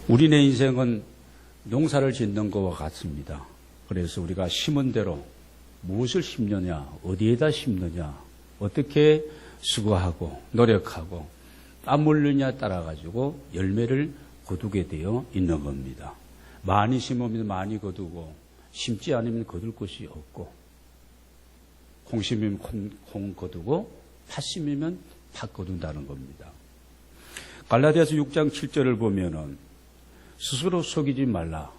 우리네 인생은 농사를 짓는 것과 같습니다. 그래서 우리가 심은 대로 무엇을 심느냐, 어디에다 심느냐, 어떻게 수고하고 노력하고 땀 흘리냐에 따라 가지고 열매를 거두게 되어 있는 겁니다. 많이 심으면 많이 거두고 심지 않으면 거둘 것이 없고, 콩 심으면 콩 거두고 팥 심으면 팥 거둔다는 겁니다. 갈라디아서 6장 7절을 보면은 스스로 속이지 말라.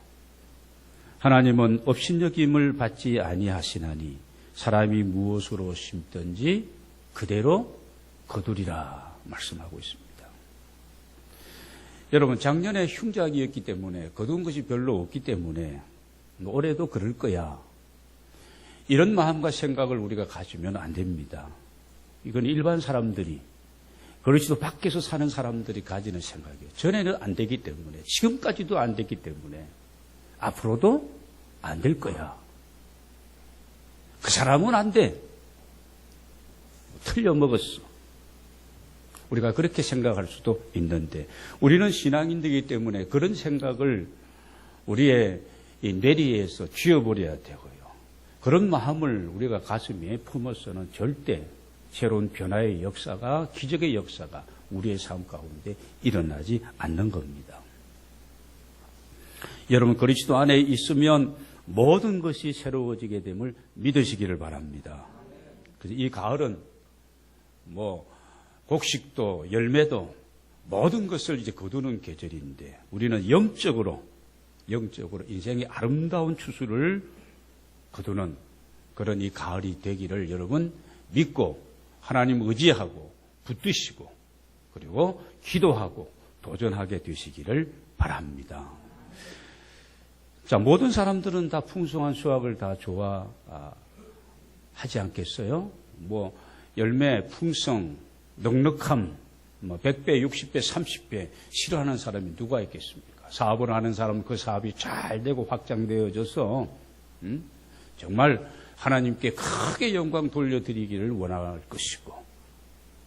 하나님은 업신여김을 받지 아니하시나니 사람이 무엇으로 심든지 그대로 거두리라 말씀하고 있습니다. 여러분, 작년에 흉작이었기 때문에 거둔 것이 별로 없기 때문에 올해도 그럴 거야, 이런 마음과 생각을 우리가 가지면 안 됩니다. 이건 일반 사람들이, 그렇지도 밖에서 사는 사람들이 가지는 생각이에요. 전에는 안 되기 때문에, 지금까지도 안 됐기 때문에 앞으로도 안 될 거야. 그 사람은 안 돼. 틀려 먹었어. 우리가 그렇게 생각할 수도 있는데, 우리는 신앙인이기 때문에 그런 생각을 우리의 이 뇌리에서 쥐어버려야 되고요. 그런 마음을 우리가 가슴에 품어서는 절대 새로운 변화의 역사가, 기적의 역사가 우리의 삶 가운데 일어나지 않는 겁니다. 여러분, 그리스도 안에 있으면 모든 것이 새로워지게 됨을 믿으시기를 바랍니다. 그래서 이 가을은 곡식도 열매도 모든 것을 이제 거두는 계절인데, 우리는 영적으로 인생의 아름다운 추수를 거두는 그런 이 가을이 되기를 여러분 믿고 하나님 의지하고 붙드시고 그리고 기도하고 도전하게 되시기를 바랍니다. 자, 모든 사람들은 다 풍성한 수확을 다 좋아하지 않겠어요? 열매, 풍성, 넉넉함, 100배, 60배, 30배 싫어하는 사람이 누가 있겠습니까? 사업을 하는 사람은 그 사업이 잘 되고 확장되어져서 정말 하나님께 크게 영광 돌려드리기를 원할 것이고,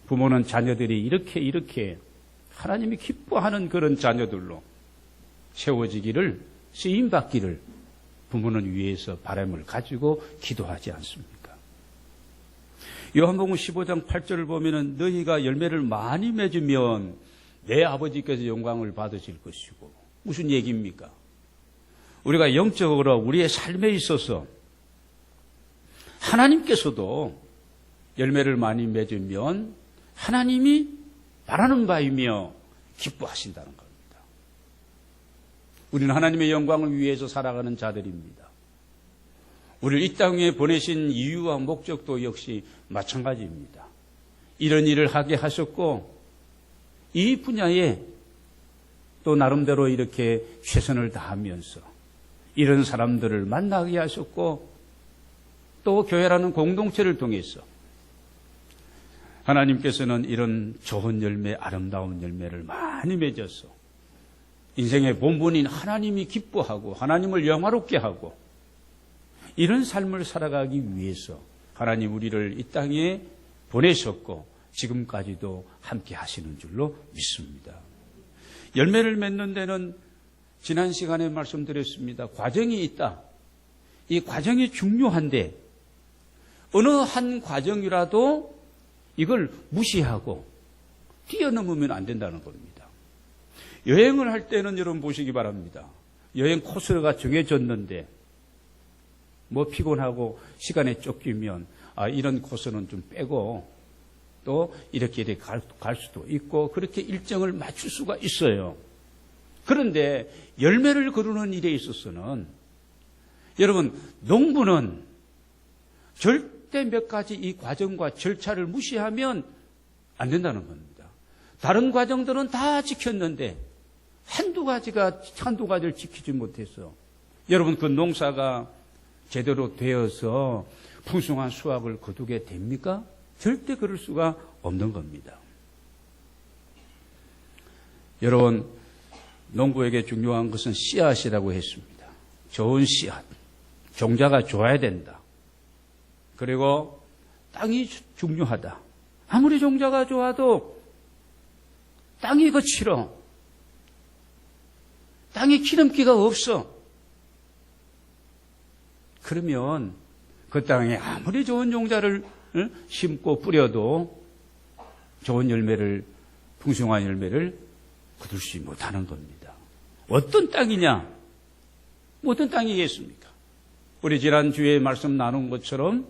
부모는 자녀들이 이렇게 하나님이 기뻐하는 그런 자녀들로 세워지기를, 쓰임받기를 부모는 위에서 바람을 가지고 기도하지 않습니까? 요한복음 15장 8절을 보면은 너희가 열매를 많이 맺으면 내 아버지께서 영광을 받으실 것이고, 무슨 얘기입니까? 우리가 영적으로 우리의 삶에 있어서 하나님께서도 열매를 많이 맺으면 하나님이 바라는 바이며 기뻐하신다는 겁니다. 우리는 하나님의 영광을 위해서 살아가는 자들입니다. 우리를 이 땅에 보내신 이유와 목적도 역시 마찬가지입니다. 이런 일을 하게 하셨고, 이 분야에 또 나름대로 이렇게 최선을 다하면서 이런 사람들을 만나게 하셨고, 또 교회라는 공동체를 통해서 하나님께서는 이런 좋은 열매, 아름다운 열매를 많이 맺어서 인생의 본분인 하나님이 기뻐하고 하나님을 영화롭게 하고 이런 삶을 살아가기 위해서 하나님 우리를 이 땅에 보내셨고 지금까지도 함께 하시는 줄로 믿습니다. 열매를 맺는 데는 지난 시간에 말씀드렸습니다. 과정이 있다. 이 과정이 중요한데 어느 한 과정이라도 이걸 무시하고 뛰어넘으면 안 된다는 겁니다. 여행을 할 때는 여러분 보시기 바랍니다. 여행 코스가 정해졌는데 피곤하고 시간에 쫓기면 이런 코스는 좀 빼고 또 이렇게 갈 수도 있고 그렇게 일정을 맞출 수가 있어요. 그런데 열매를 거두는 일에 있어서는 여러분, 농부는 절대 몇 가지 이 과정과 절차를 무시하면 안 된다는 겁니다. 다른 과정들은 다 지켰는데 한두 가지를 지키지 못해서 여러분 그 농사가 제대로 되어서 풍성한 수확을 거두게 됩니까? 절대 그럴 수가 없는 겁니다. 여러분, 농부에게 중요한 것은 씨앗이라고 했습니다. 좋은 씨앗, 종자가 좋아야 된다. 그리고 땅이 중요하다. 아무리 종자가 좋아도 땅이 거칠어. 땅에 기름기가 없어. 그러면 그 땅에 아무리 좋은 종자를 심고 뿌려도 좋은 열매를, 풍성한 열매를 거둘 수 못하는 겁니다. 어떤 땅이냐? 어떤 땅이겠습니까? 우리 지난주에 말씀 나눈 것처럼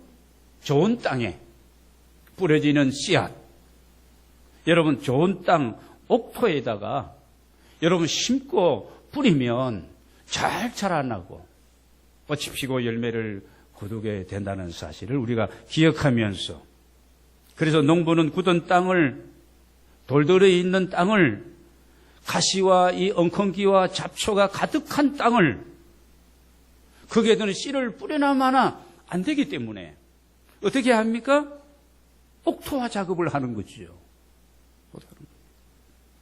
좋은 땅에 뿌려지는 씨앗, 여러분 좋은 땅 옥토에다가 여러분 심고 뿌리면 잘 자라나고 꽃이 피고 열매를 거두게 된다는 사실을 우리가 기억하면서, 그래서 농부는 굳은 땅을, 돌들에 있는 땅을, 가시와 이 엉겅기와 잡초가 가득한 땅을, 거기에는 씨를 뿌려나 마나 안 되기 때문에 어떻게 합니까? 옥토화 작업을 하는 거지요.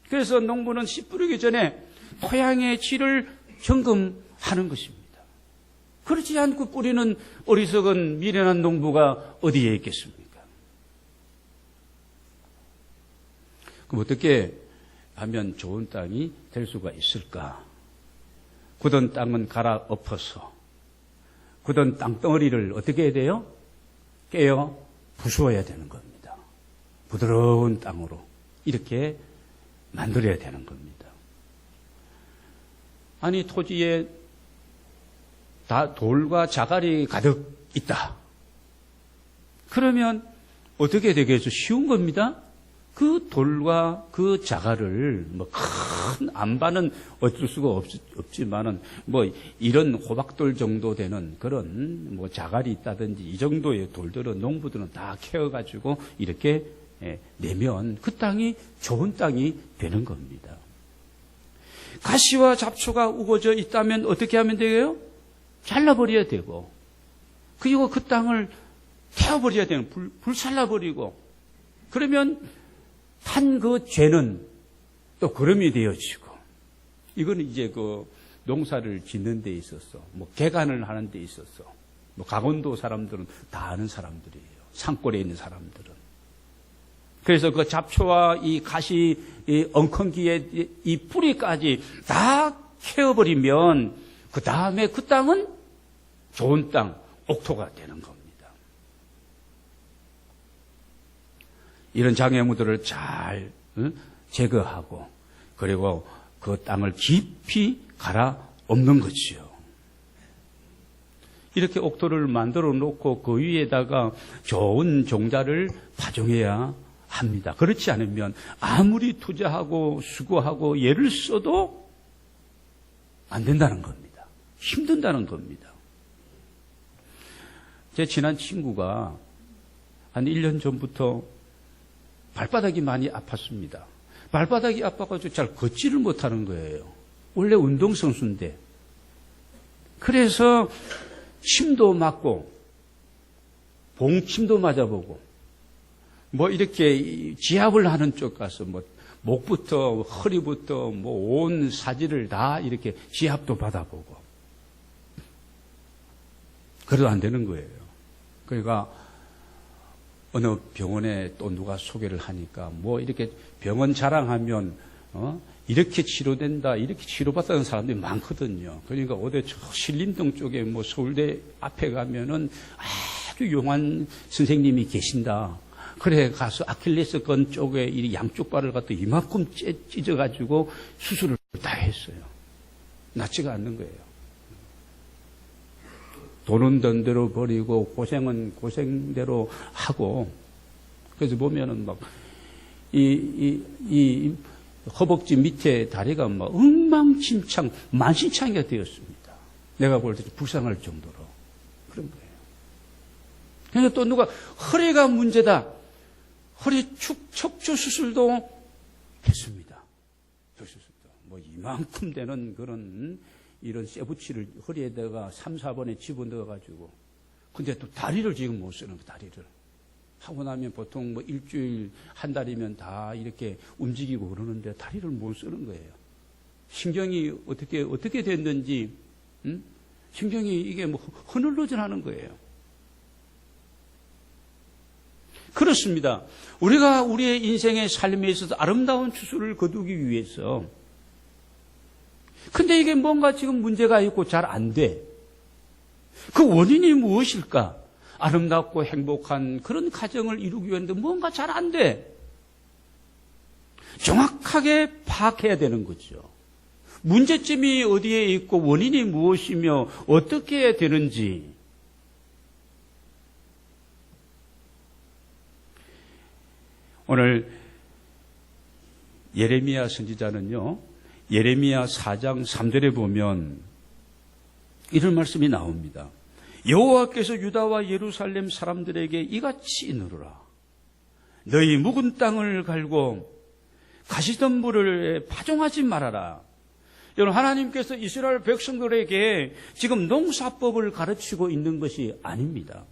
그래서 농부는 씨 뿌리기 전에 토양의 질을 점검하는 것입니다. 그렇지 않고 뿌리는 어리석은 미련한 농부가 어디에 있겠습니까? 그럼 어떻게 하면 좋은 땅이 될 수가 있을까? 굳은 땅은 갈아엎어서 굳은 땅덩어리를 어떻게 해야 돼요? 깨어 부수어야 되는 겁니다. 부드러운 땅으로 이렇게 만들어야 되는 겁니다. 아니, 토지에 다 돌과 자갈이 가득 있다. 그러면 어떻게 되겠어? 쉬운 겁니다. 그 돌과 그 자갈을 큰 안반은 어쩔 수가 없지만은 이런 호박돌 정도 되는 그런 자갈이 있다든지 이 정도의 돌들은 농부들은 다 캐어가지고 이렇게 내면 그 땅이 좋은 땅이 되는 겁니다. 가시와 잡초가 우거져 있다면 어떻게 하면 돼요? 잘라버려야 되고, 그리고 그 땅을 태워버려야 되는, 불살라버리고, 그러면 탄 그 죄는 또 거름이 되어지고, 이거는 이제 그 농사를 짓는 데 있어서, 개간을 하는 데 있어서, 강원도 사람들은 다 아는 사람들이에요. 산골에 있는 사람들은. 그래서 그 잡초와 이 가시, 이 엉겅기의 이 뿌리까지 다 캐어버리면 그 다음에 그 땅은 좋은 땅, 옥토가 되는 겁니다. 이런 장애물들을 잘 제거하고 그리고 그 땅을 깊이 갈아 엎는 거지요. 이렇게 옥토를 만들어 놓고 그 위에다가 좋은 종자를 파종해야 합니다. 그렇지 않으면 아무리 투자하고 수고하고 애를 써도 안 된다는 겁니다. 힘든다는 겁니다. 제 친한 친구가 한 1년 전부터 발바닥이 많이 아팠습니다. 발바닥이 아파가지고 잘 걷지를 못하는 거예요. 원래 운동선수인데. 그래서 침도 맞고 봉침도 맞아보고 이렇게 지압을 하는 쪽 가서 목부터 허리부터 온 사지를 다 이렇게 지압도 받아보고 그래도 안 되는 거예요. 그러니까 어느 병원에 또 누가 소개를 하니까 이렇게 병원 자랑하면 이렇게 치료된다, 이렇게 치료받았다는 사람들이 많거든요. 그러니까 어디 신림동 쪽에 서울대 앞에 가면은 아주 유명한 선생님이 계신다. 그래 가서 아킬레스건 쪽에 이 양쪽 발을 갖다 이만큼 찢어가지고 수술을 다 했어요. 낫지가 않는 거예요. 돈은 돈대로 버리고 고생은 고생대로 하고, 그래서 보면은 이 허벅지 밑에 다리가 엉망진창 만신창이가 되었습니다. 내가 볼 때 불쌍할 정도로 그런 거예요. 그러니까 또 누가 허리가 문제다, 허리 척추 수술도 했습니다. 이만큼 되는 그런 이런 쇠붙이를 허리에다가 3, 4번에 집어넣어가지고, 근데 또 다리를 지금 못 쓰는 거예요. 다리를 하고 나면 보통 일주일 한 달이면 다 이렇게 움직이고 그러는데 다리를 못 쓰는 거예요. 신경이 어떻게 됐는지, 신경이 이게 흐늘러져하는 거예요. 그렇습니다. 우리가 우리의 인생의 삶에 있어서 아름다운 추수를 거두기 위해서 근데 이게 뭔가 지금 문제가 있고 잘 안 돼. 그 원인이 무엇일까? 아름답고 행복한 그런 가정을 이루기 위한데 뭔가 잘 안 돼. 정확하게 파악해야 되는 거죠. 문제점이 어디에 있고 원인이 무엇이며 어떻게 해야 되는지. 오늘 예레미야 선지자는요, 예레미야 4장 3절에 보면 이런 말씀이 나옵니다. 여호와께서 유다와 예루살렘 사람들에게 이같이 이르노라. 너희 묵은 땅을 갈고 가시덤불을 파종하지 말아라. 여러분, 하나님께서 이스라엘 백성들에게 지금 농사법을 가르치고 있는 것이 아닙니다.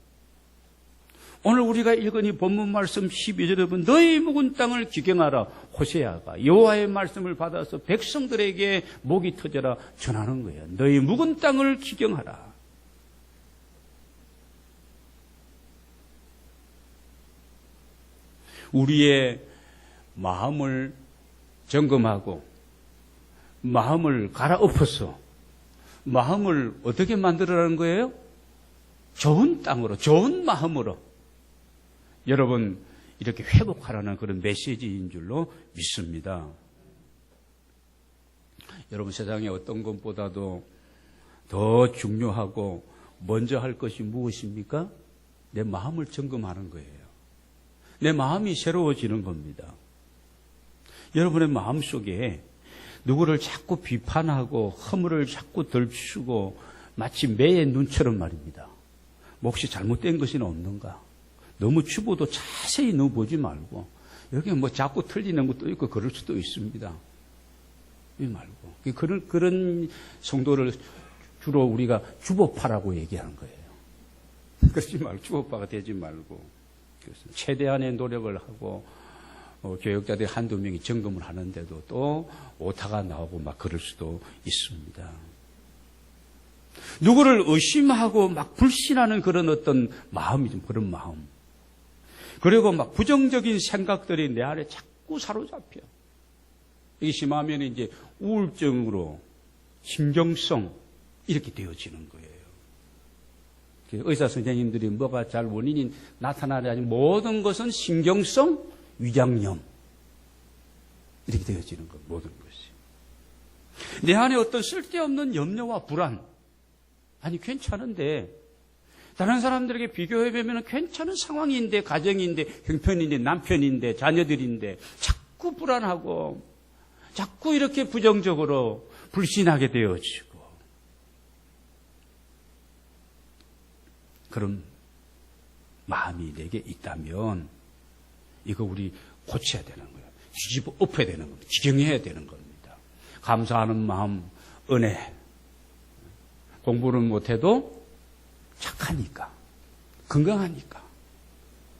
오늘 우리가 읽은 이 본문 말씀 12절에 보면 너희 묵은 땅을 기경하라. 호세아가 여호와의 말씀을 받아서 백성들에게 목이 터져라 전하는 거예요. 너희 묵은 땅을 기경하라. 우리의 마음을 점검하고 마음을 갈아엎어서 마음을 어떻게 만들어라는 거예요? 좋은 땅으로, 좋은 마음으로 여러분 이렇게 회복하라는 그런 메시지인 줄로 믿습니다. 여러분, 세상에 어떤 것보다도 더 중요하고 먼저 할 것이 무엇입니까? 내 마음을 점검하는 거예요. 내 마음이 새로워지는 겁니다. 여러분의 마음속에 누구를 자꾸 비판하고 허물을 자꾸 덜추고 마치 매의 눈처럼 말입니다. 뭐 혹시 잘못된 것이 없는가? 너무 주보도 자세히 너무 보지 말고 여기 뭐 자꾸 틀리는 것도 있고 그럴 수도 있습니다. 말고 그런 성도를 주로 우리가 주보파라고 얘기하는 거예요. 그러지 말고 주보파가 되지 말고 최대한의 노력을 하고 교역자들이 한두 명이 점검을 하는데도 또 오타가 나오고 막 그럴 수도 있습니다. 누구를 의심하고 막 불신하는 그런 어떤 마음이죠. 그런 마음. 그리고 막 부정적인 생각들이 내 안에 자꾸 사로잡혀. 이게 심하면 이제 우울증으로 신경성 이렇게 되어지는 거예요. 의사 선생님들이 뭐가 잘 원인이 나타나지 않는 모든 것은 신경성 위장염 이렇게 되어지는 것, 모든 것이. 내 안에 어떤 쓸데없는 염려와 불안, 아니 괜찮은데 다른 사람들에게 비교해보면 괜찮은 상황인데, 가정인데, 형편인데, 남편인데, 자녀들인데 자꾸 불안하고 자꾸 이렇게 부정적으로 불신하게 되어지고 그런 마음이 내게 있다면 이거 우리 고쳐야 되는 거예요. 뒤집어 엎어야 되는 겁니다. 기경해야 되는 겁니다. 감사하는 마음, 은혜. 공부는 못해도 착하니까, 건강하니까.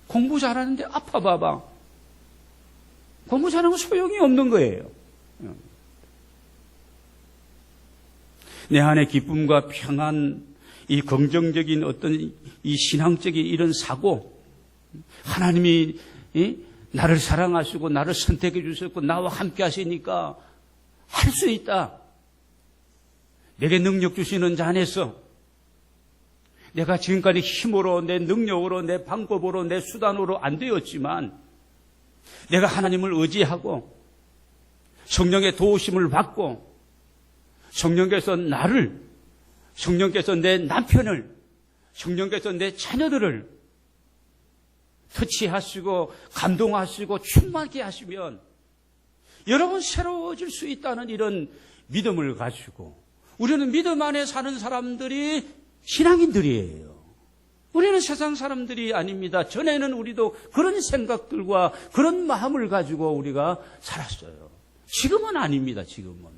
공부 잘하는데 아파봐봐. 공부 잘하는 건 소용이 없는 거예요. 내 안에 기쁨과 평안, 이 긍정적인 어떤 이 신앙적인 이런 사고, 하나님이 나를 사랑하시고 나를 선택해 주셨고 나와 함께 하시니까 할 수 있다. 내게 능력 주시는 자 안에서 내가 지금까지 힘으로, 내 능력으로, 내 방법으로, 내 수단으로 안 되었지만 내가 하나님을 의지하고 성령의 도우심을 받고 성령께서 나를, 성령께서 내 남편을, 성령께서 내 자녀들을 터치하시고 감동하시고 충만하게 하시면 여러분 새로워질 수 있다는 이런 믿음을 가지고, 우리는 믿음 안에 사는 사람들이 신앙인들이에요. 우리는 세상 사람들이 아닙니다. 전에는 우리도 그런 생각들과 그런 마음을 가지고 우리가 살았어요. 지금은 아닙니다. 지금은.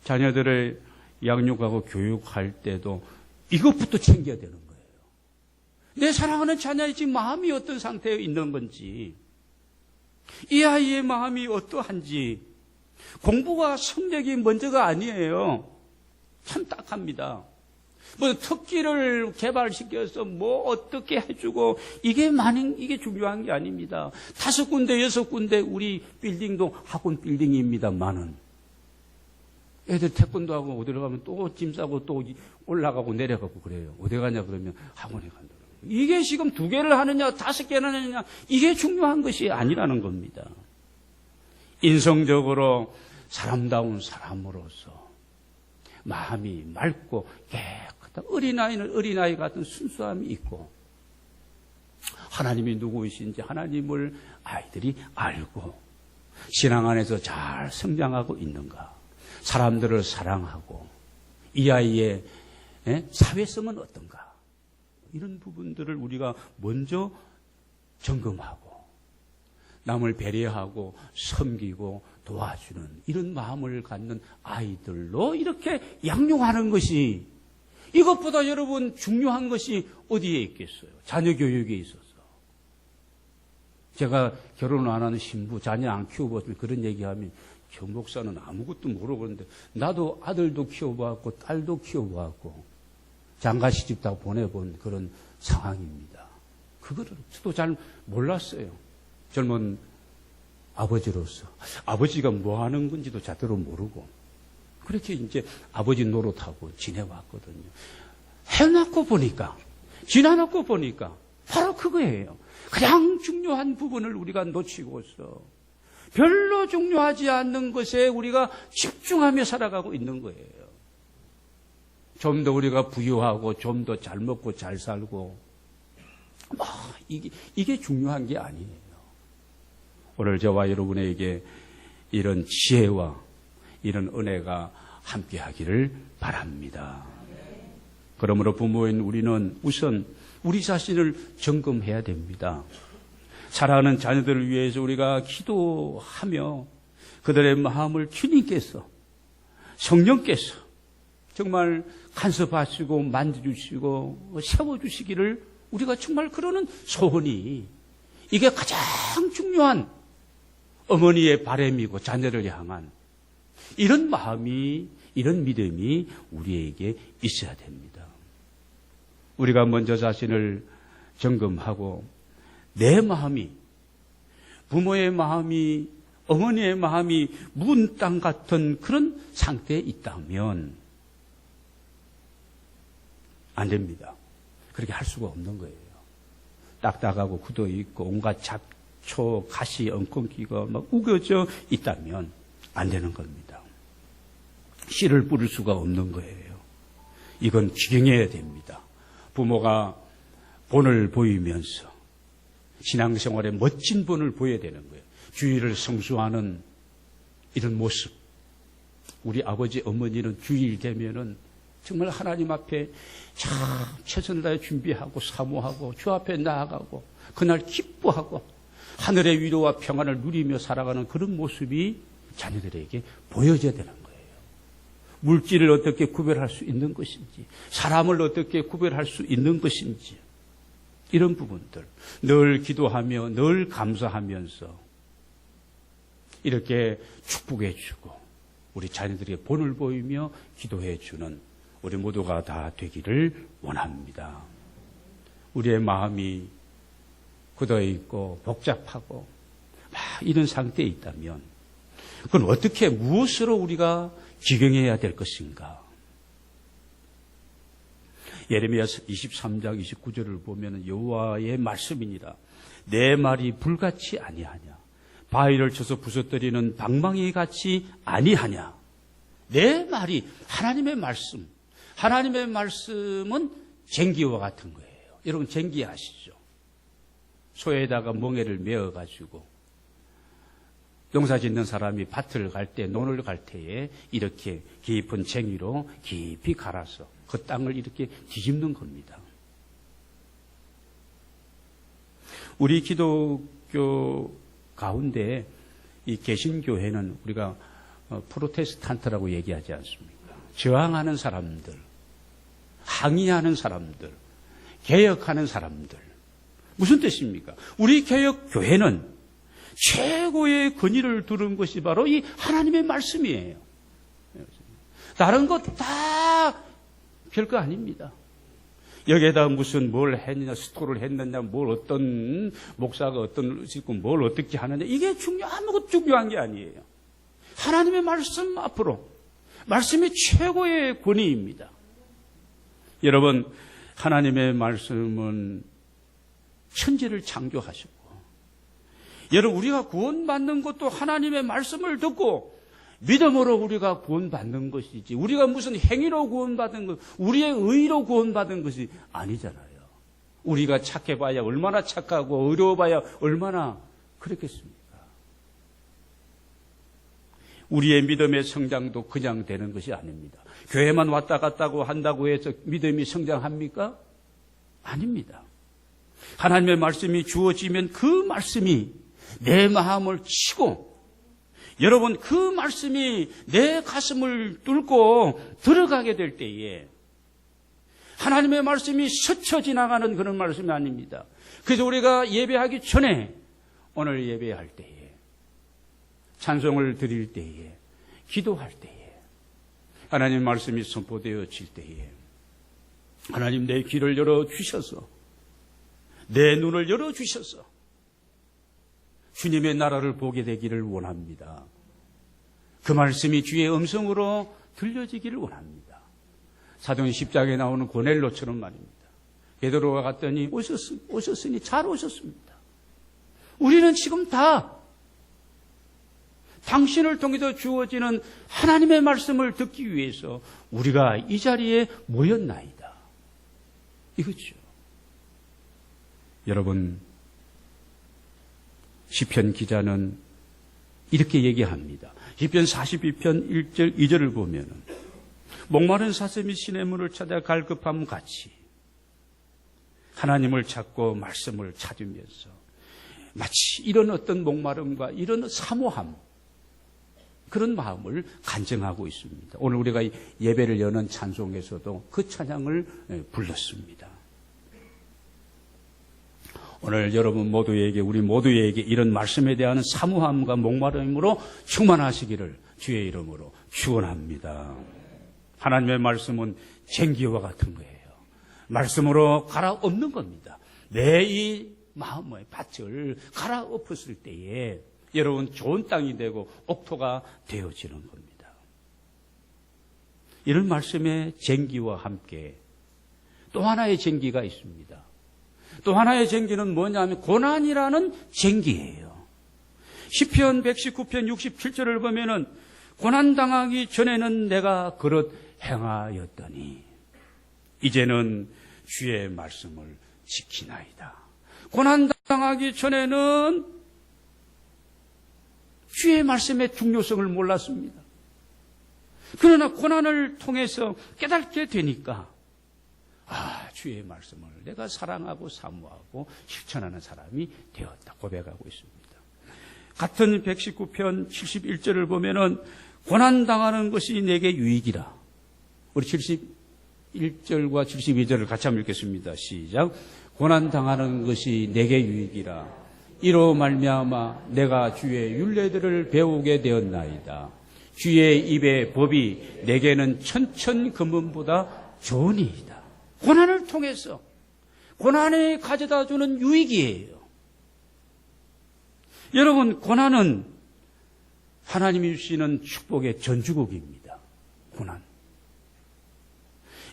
자녀들을 양육하고 교육할 때도 이것부터 챙겨야 되는 거예요. 내 사랑하는 자녀의 지금 마음이 어떤 상태에 있는 건지, 이 아이의 마음이 어떠한지, 공부와 성적이 먼저가 아니에요. 참 딱합니다. 뭐 특기를 개발시켜서 뭐 어떻게 해주고 이게 중요한 게 아닙니다. 5군데 6군데 우리 빌딩도 학원 빌딩입니다만은 애들 태권도하고 어디로 가면 또 짐 싸고 또 올라가고 내려가고 그래요. 어디 가냐 그러면 학원에 간다. 이게 지금 2개를 하느냐 5개를 하느냐 이게 중요한 것이 아니라는 겁니다. 인성적으로 사람다운 사람으로서 마음이 맑고 깨끗한 어린아이는 어린아이 같은 순수함이 있고 하나님이 누구이신지 하나님을 아이들이 알고 신앙 안에서 잘 성장하고 있는가, 사람들을 사랑하고 이 아이의 사회성은 어떤가, 이런 부분들을 우리가 먼저 점검하고 남을 배려하고 섬기고 도와주는 이런 마음을 갖는 아이들로 이렇게 양육하는 것이, 이것보다 여러분 중요한 것이 어디에 있겠어요? 자녀 교육에 있어서. 제가 결혼 안 하는 신부, 자녀 안 키워봤으면 그런 얘기하면 저 목사는 아무것도 모르고 그러는데 나도 아들도 키워봤고 딸도 키워봤고 장가시집 다 보내본 그런 상황입니다. 그거를 저도 잘 몰랐어요. 젊은 아버지로서 아버지가 뭐 하는 건지도 제대로 모르고 그렇게 이제 아버지 노릇하고 지내왔거든요. 해놓고 보니까, 지나놓고 보니까 바로 그거예요. 가장 중요한 부분을 우리가 놓치고서 별로 중요하지 않는 것에 우리가 집중하며 살아가고 있는 거예요. 좀 더 우리가 부유하고 좀 더 잘 먹고 잘 살고 이게 중요한 게 아니에요. 오늘 저와 여러분에게 이런 지혜와 이런 은혜가 함께하기를 바랍니다. 그러므로 부모인 우리는 우선 우리 자신을 점검해야 됩니다. 사랑하는 자녀들을 위해서 우리가 기도하며 그들의 마음을 주님께서, 성령께서 정말 간섭하시고 만져주시고 세워주시기를 우리가 정말 그러는 소원이, 이게 가장 중요한 어머니의 바람이고 자녀를 향한 이런 마음이, 이런 믿음이 우리에게 있어야 됩니다. 우리가 먼저 자신을 점검하고 내 마음이, 부모의 마음이, 어머니의 마음이 문 땅 같은 그런 상태에 있다면 안 됩니다. 그렇게 할 수가 없는 거예요. 딱딱하고 굳어 있고 온갖 잡초, 가시, 엉겅퀴가 막 우겨져 있다면 안 되는 겁니다. 씨를 뿌릴 수가 없는 거예요. 이건 기경해야 됩니다. 부모가 본을 보이면서 신앙생활에 멋진 본을 보여야 되는 거예요. 주일을 성수하는 이런 모습. 우리 아버지, 어머니는 주일 되면은 정말 하나님 앞에 참 최선을 다해 준비하고 사모하고 주 앞에 나아가고 그날 기뻐하고 하늘의 위로와 평안을 누리며 살아가는 그런 모습이 자녀들에게 보여져야 되는 거예요. 물질을 어떻게 구별할 수 있는 것인지, 사람을 어떻게 구별할 수 있는 것인지, 이런 부분들 늘 기도하며 늘 감사하면서 이렇게 축복해 주고 우리 자녀들에게 본을 보이며 기도해 주는 우리 모두가 다 되기를 원합니다. 우리의 마음이 굳어 있고 복잡하고 막 이런 상태에 있다면 그건 어떻게, 무엇으로 우리가 기경해야 될 것인가? 예레미야 23장 29절을 보면 여호와의 말씀이니라. 내 말이 불같이 아니하냐? 바위를 쳐서 부서뜨리는 방망이 같이 아니하냐? 내 말이, 하나님의 말씀. 하나님의 말씀은 쟁기와 같은 거예요. 여러분 쟁기 아시죠? 소에다가 멍에를 메어가지고 농사 짓는 사람이 밭을 갈 때, 논을 갈 때에 이렇게 깊은 쟁이로 깊이 갈아서 그 땅을 이렇게 뒤집는 겁니다. 우리 기독교 가운데 이 개신교회는 우리가 프로테스탄트라고 얘기하지 않습니까? 저항하는 사람들, 항의하는 사람들, 개혁하는 사람들. 무슨 뜻입니까? 우리 개혁교회는 최고의 권위를 두른 것이 바로 이 하나님의 말씀이에요. 다른 것 다 별거 아닙니다. 여기에다 무슨 뭘 했느냐, 스토를 했느냐, 뭘 어떤 목사가 어떤 짓고 뭘 어떻게 하느냐, 이게 아무것도 중요한 게 아니에요. 하나님의 말씀 앞으로, 말씀이 최고의 권위입니다. 여러분, 하나님의 말씀은 천지를 창조하셨고, 여러분, 우리가 구원받는 것도 하나님의 말씀을 듣고 믿음으로 우리가 구원받는 것이지, 우리가 무슨 행위로 구원받은 것, 우리의 의로 구원받은 것이 아니잖아요. 우리가 착해봐야 얼마나 착하고 의로워봐야 얼마나 그렇겠습니까? 우리의 믿음의 성장도 그냥 되는 것이 아닙니다. 교회만 왔다 갔다고 한다고 해서 믿음이 성장합니까? 아닙니다. 하나님의 말씀이 주어지면 그 말씀이 내 마음을 치고, 여러분, 그 말씀이 내 가슴을 뚫고 들어가게 될 때에 하나님의 말씀이 스쳐 지나가는 그런 말씀이 아닙니다. 그래서 우리가 예배하기 전에, 오늘 예배할 때에, 찬송을 드릴 때에, 기도할 때에, 하나님 말씀이 선포되어질 때에 하나님 내 귀를 열어주셔서, 내 눈을 열어주셔서 주님의 나라를 보게 되기를 원합니다. 그 말씀이 주의 음성으로 들려지기를 원합니다. 사도행 10장에 나오는 고넬로처럼 말입니다. 베드로가 갔더니 오셨으니 잘 오셨습니다. 우리는 지금 다 당신을 통해서 주어지는 하나님의 말씀을 듣기 위해서 우리가 이 자리에 모였나이다. 이거죠. 여러분, 시편 기자는 이렇게 얘기합니다. 시편 42편 1절 2절을 보면 목마른 사슴이 시냇물을 찾아 갈급함 같이 하나님을 찾고 말씀을 찾으면서 마치 이런 어떤 목마름과 이런 사모함, 그런 마음을 간증하고 있습니다. 오늘 우리가 예배를 여는 찬송에서도 그 찬양을 불렀습니다. 오늘 여러분 모두에게, 우리 모두에게 이런 말씀에 대한 사모함과 목마름으로 충만하시기를 주의 이름으로 축원합니다. 하나님의 말씀은 쟁기와 같은 거예요. 말씀으로 갈아엎는 겁니다. 내 이 마음의 밭을 갈아엎었을 때에 여러분 좋은 땅이 되고 옥토가 되어지는 겁니다. 이런 말씀의 쟁기와 함께 또 하나의 쟁기가 있습니다. 또 하나의 쟁기는 뭐냐면 고난이라는 쟁기예요. 시편 119편 67절을 보면은 고난당하기 전에는 내가 그릇 행하였더니 이제는 주의 말씀을 지키나이다. 고난당하기 전에는 주의 말씀의 중요성을 몰랐습니다. 그러나 고난을 통해서 깨닫게 되니까 주의 말씀을 내가 사랑하고 사모하고 실천하는 사람이 되었다 고백하고 있습니다. 같은 119편 71절을 보면은 고난당하는 것이 내게 유익이라. 우리 71절과 72절을 같이 한번 읽겠습니다. 시작. 고난당하는 것이 내게 유익이라. 이로 말미암아 내가 주의 율례들을 배우게 되었나이다. 주의 입의 법이 내게는 천천금은보다 좋으니이다. 고난을 통해서 고난이 가져다 주는 유익이에요. 여러분, 고난은 하나님이 주시는 축복의 전주곡입니다. 고난.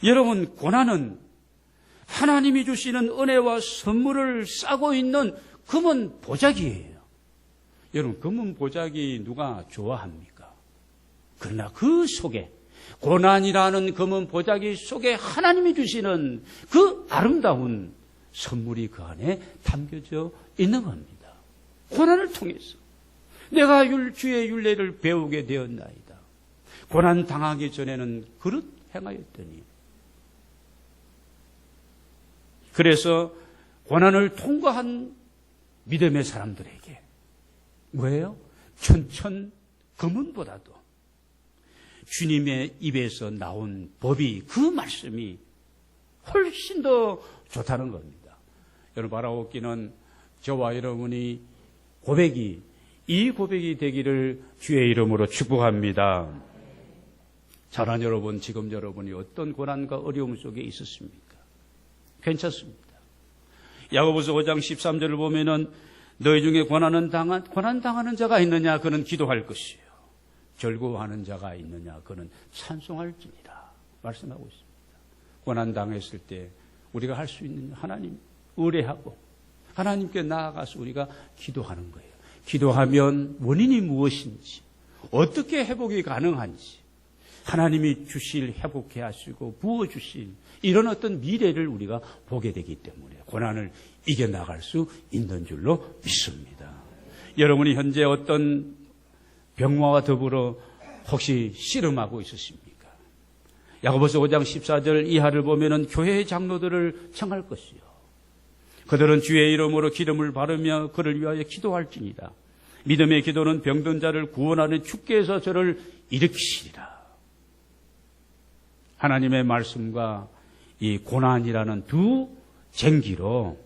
여러분, 고난은 하나님이 주시는 은혜와 선물을 싸고 있는 금은 보자기예요. 여러분, 금은 보자기 누가 좋아합니까? 그러나 그 속에, 고난이라는 금은 보자기 속에 하나님이 주시는 그 아름다운 선물이 그 안에 담겨져 있는 겁니다. 고난을 통해서 내가 주의 율례를 배우게 되었나이다. 고난 당하기 전에는 그릇 행하였더니, 그래서 고난을 통과한 믿음의 사람들에게 뭐예요? 천천금은보다도 주님의 입에서 나온 법이, 그 말씀이 훨씬 더 좋다는 겁니다. 여러분, 바라옵기는 저와 여러분이 이 고백이 되기를 주의 이름으로 축복합니다. 저는 여러분, 지금 여러분이 어떤 고난과 어려움 속에 있었습니까? 괜찮습니다. 야고보서 5장 13절을 보면은 너희 중에 고난 당하는 자가 있느냐? 그는 기도할 것이요. 즐거워하는 자가 있느냐? 그는 찬송할지니라. 말씀하고 있습니다. 고난 당했을 때 우리가 할 수 있는 하나님 의뢰하고 하나님께 나아가서 우리가 기도하는 거예요. 기도하면 원인이 무엇인지, 어떻게 회복이 가능한지, 하나님이 주실, 회복해 하시고 부어주실 이런 어떤 미래를 우리가 보게 되기 때문에 고난을 이겨나갈 수 있는 줄로 믿습니다. 여러분이 현재 어떤 병마와 더불어 혹시 씨름하고 있으십니까? 야고보서 5장 14절 이하를 보면은 교회의 장로들을 청할 것이요. 그들은 주의 이름으로 기름을 바르며 그를 위하여 기도할지니라. 믿음의 기도는 병든 자를 구원하는 주께서 저를 일으키시리라. 하나님의 말씀과 이 고난이라는 두 쟁기로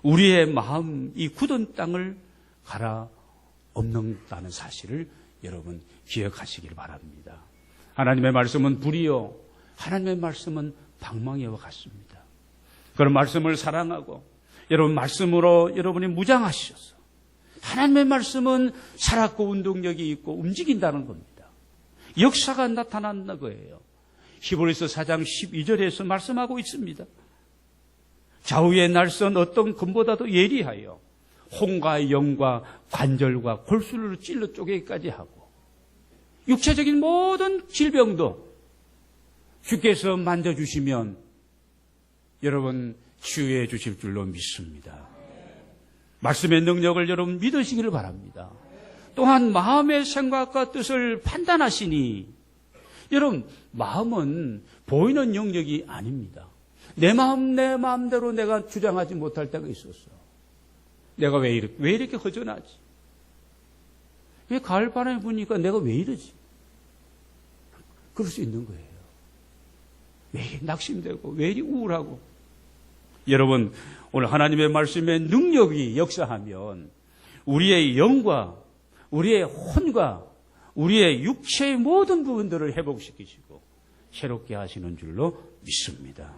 우리의 마음, 이 굳은 땅을 갈아엎는다는 사실을 여러분 기억하시길 바랍니다. 하나님의 말씀은 불이요, 하나님의 말씀은 방망이와 같습니다. 그런 말씀을 사랑하고 여러분 말씀으로 여러분이 무장하셔서 하나님의 말씀은 살았고 운동력이 있고 움직인다는 겁니다. 역사가 나타난다는 거예요. 히브리서 4장 12절에서 말씀하고 있습니다. 좌우의 날선 어떤 금보다도 예리하여 혼과 영과 관절과 골수를 찔러 쪼개기까지 하고 육체적인 모든 질병도 주께서 만져주시면 여러분 치유해 주실 줄로 믿습니다. 말씀의 능력을 여러분 믿으시기를 바랍니다. 또한 마음의 생각과 뜻을 판단하시니 여러분 마음은 보이는 영역이 아닙니다. 내 마음대로 내가 주장하지 못할 때가 있었어. 내가 왜 이렇게 허전하지? 왜 가을 바람이 부니까 내가 왜 이러지? 그럴 수 있는 거예요. 왜 이리 낙심되고 왜 이리 우울하고. 여러분 오늘 하나님의 말씀의 능력이 역사하면 우리의 영과 우리의 혼과 우리의 육체의 모든 부분들을 회복시키시고 새롭게 하시는 줄로 믿습니다.